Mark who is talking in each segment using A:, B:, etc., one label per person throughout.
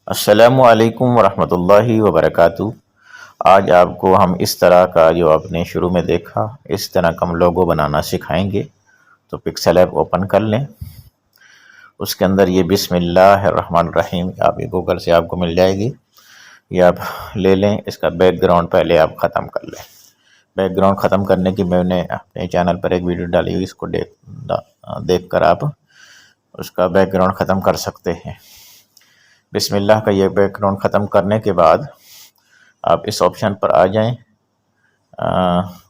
A: السلام علیکم ورحمۃ اللہ وبرکاتہ۔ آج آپ کو ہم اس طرح کا جو آپ نے شروع میں دیکھا اس طرح کا ہم لوگو بنانا سکھائیں گے۔ تو پکسل ایپ اوپن کر لیں، اس کے اندر یہ بسم اللہ الرحمن الرحیم آپ یہ گوگل سے آپ کو مل جائے گی، یہ آپ لے لیں۔ اس کا بیک گراؤنڈ پہلے آپ ختم کر لیں۔ بیک گراؤنڈ ختم کرنے کی میں نے اپنے چینل پر ایک ویڈیو ڈالی ہوئی، اس کو دیکھ کر آپ اس کا بیک گراؤنڈ ختم کر سکتے ہیں۔ بسم اللہ کا یہ بیک گراؤنڈ ختم کرنے کے بعد آپ اس آپشن پر آ جائیں،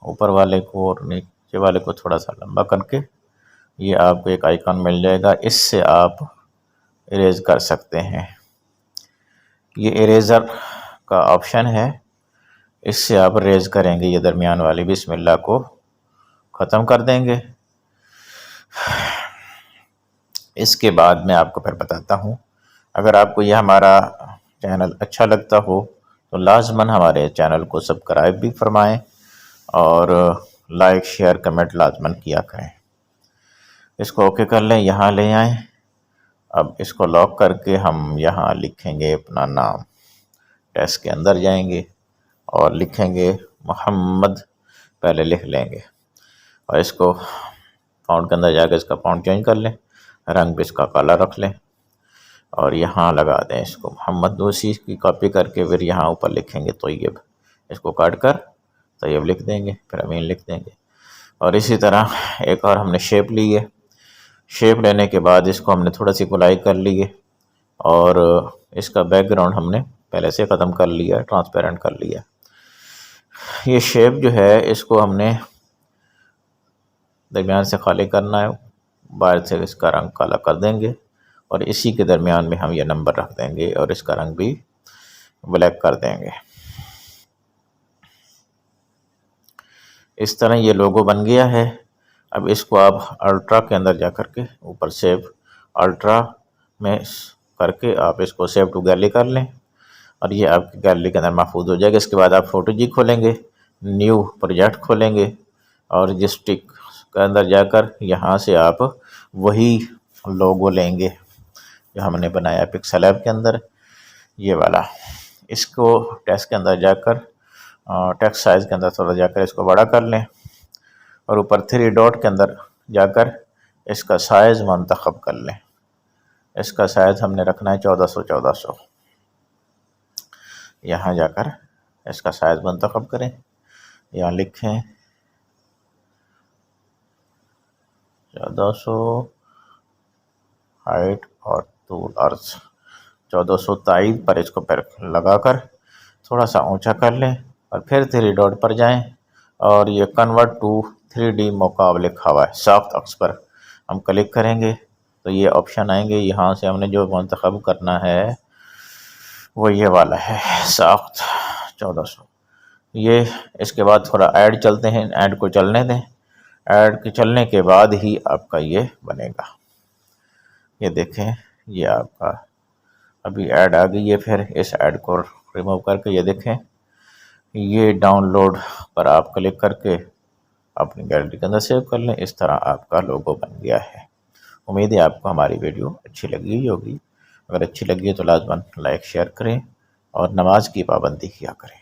A: اوپر والے کو اور نیچے والے کو تھوڑا سا لمبا کر کے یہ آپ کو ایک آئیکن مل جائے گا، اس سے آپ اریز کر سکتے ہیں۔ یہ اریزر کا آپشن ہے، اس سے آپ اریز کریں گے، یہ درمیان والی بسم اللہ کو ختم کر دیں گے۔ اس کے بعد میں آپ کو پھر بتاتا ہوں، اگر آپ کو یہ ہمارا چینل اچھا لگتا ہو تو لازماً ہمارے چینل کو سبسکرائب بھی فرمائیں اور لائک شیئر کمنٹ لازماً کیا کریں۔ اس کو اوکے کر لیں، یہاں لے آئیں۔ اب اس کو لاک کر کے ہم یہاں لکھیں گے اپنا نام، ٹیکسٹ کے اندر جائیں گے اور لکھیں گے محمد، پہلے لکھ لیں گے اور اس کو فونٹ کے اندر جا کے اس کا فونٹ چینج کر لیں، رنگ بھی اس کا کالا رکھ لیں اور یہاں لگا دیں اس کو محمد، دوسری کی کاپی کر کے پھر یہاں اوپر لکھیں گے طیب، اس کو کاٹ کر طیب لکھ دیں گے، پھر امین لکھ دیں گے۔ اور اسی طرح ایک اور ہم نے شیپ لی ہے، شیپ لینے کے بعد اس کو ہم نے تھوڑا سی گلائی کر لی ہے اور اس کا بیک گراؤنڈ ہم نے پہلے سے ختم کر لیا، ٹرانسپیرنٹ کر لیا۔ یہ شیپ جو ہے اس کو ہم نے درمیان سے خالی کرنا ہے، باہر سے اس کا رنگ کالا کر دیں گے اور اسی کے درمیان میں ہم یہ نمبر رکھ دیں گے اور اس کا رنگ بھی بلیک کر دیں گے۔ اس طرح یہ لوگو بن گیا ہے۔ اب اس کو آپ الٹرا کے اندر جا کر کے اوپر سیو الٹرا میں کر کے آپ اس کو سیو ٹو گیلری کر لیں اور یہ آپ کی گیلری کے اندر محفوظ ہو جائے گا۔ اس کے بعد آپ فوٹو جی کھولیں گے، نیو پروجیکٹ کھولیں گے اور جسٹک کے اندر جا کر یہاں سے آپ وہی لوگو لیں گے جو ہم نے بنایا پکسل ایپ کے اندر، یہ والا۔ اس کو ٹیکسٹ کے اندر جا کر ٹیکسٹ سائز کے اندر تھوڑا جا کر اس کو بڑا کر لیں اور اوپر 3 ڈاٹ کے اندر جا کر اس کا سائز منتخب کر لیں۔ اس کا سائز ہم نے رکھنا ہے 1400 یہاں جا کر اس کا سائز منتخب کریں، یہاں لکھیں 1400 ہائٹ اور طول عرض 1400 تائید پر اس کو پھر لگا کر تھوڑا سا اونچا کر لیں اور پھر 3 ڈاٹ پر جائیں اور یہ کنورٹ ٹو 3D موقع لکھا ہوا ہے، سافٹ عکس پر ہم کلک کریں گے تو یہ آپشن آئیں گے۔ یہاں سے ہم نے جو منتخب کرنا ہے وہ یہ والا ہے سافٹ 1400۔ یہ اس کے بعد تھوڑا ایڈ چلتے ہیں، ایڈ کو چلنے دیں، ایڈ کے چلنے کے بعد ہی آپ کا یہ بنے گا۔ یہ دیکھیں یہ آپ کا ابھی ایڈ آ گئی ہے، پھر اس ایڈ کو ریموو کر کے یہ دیکھیں یہ ڈاؤن لوڈ پر آپ کلک کر کے اپنی گیلری کے اندر سیو کر لیں۔ اس طرح آپ کا لوگو بن گیا ہے۔ امید ہے آپ کو ہماری ویڈیو اچھی لگی ہوگی، اگر اچھی لگی ہے تو لازماً لائک شیئر کریں اور نماز کی پابندی کیا کریں۔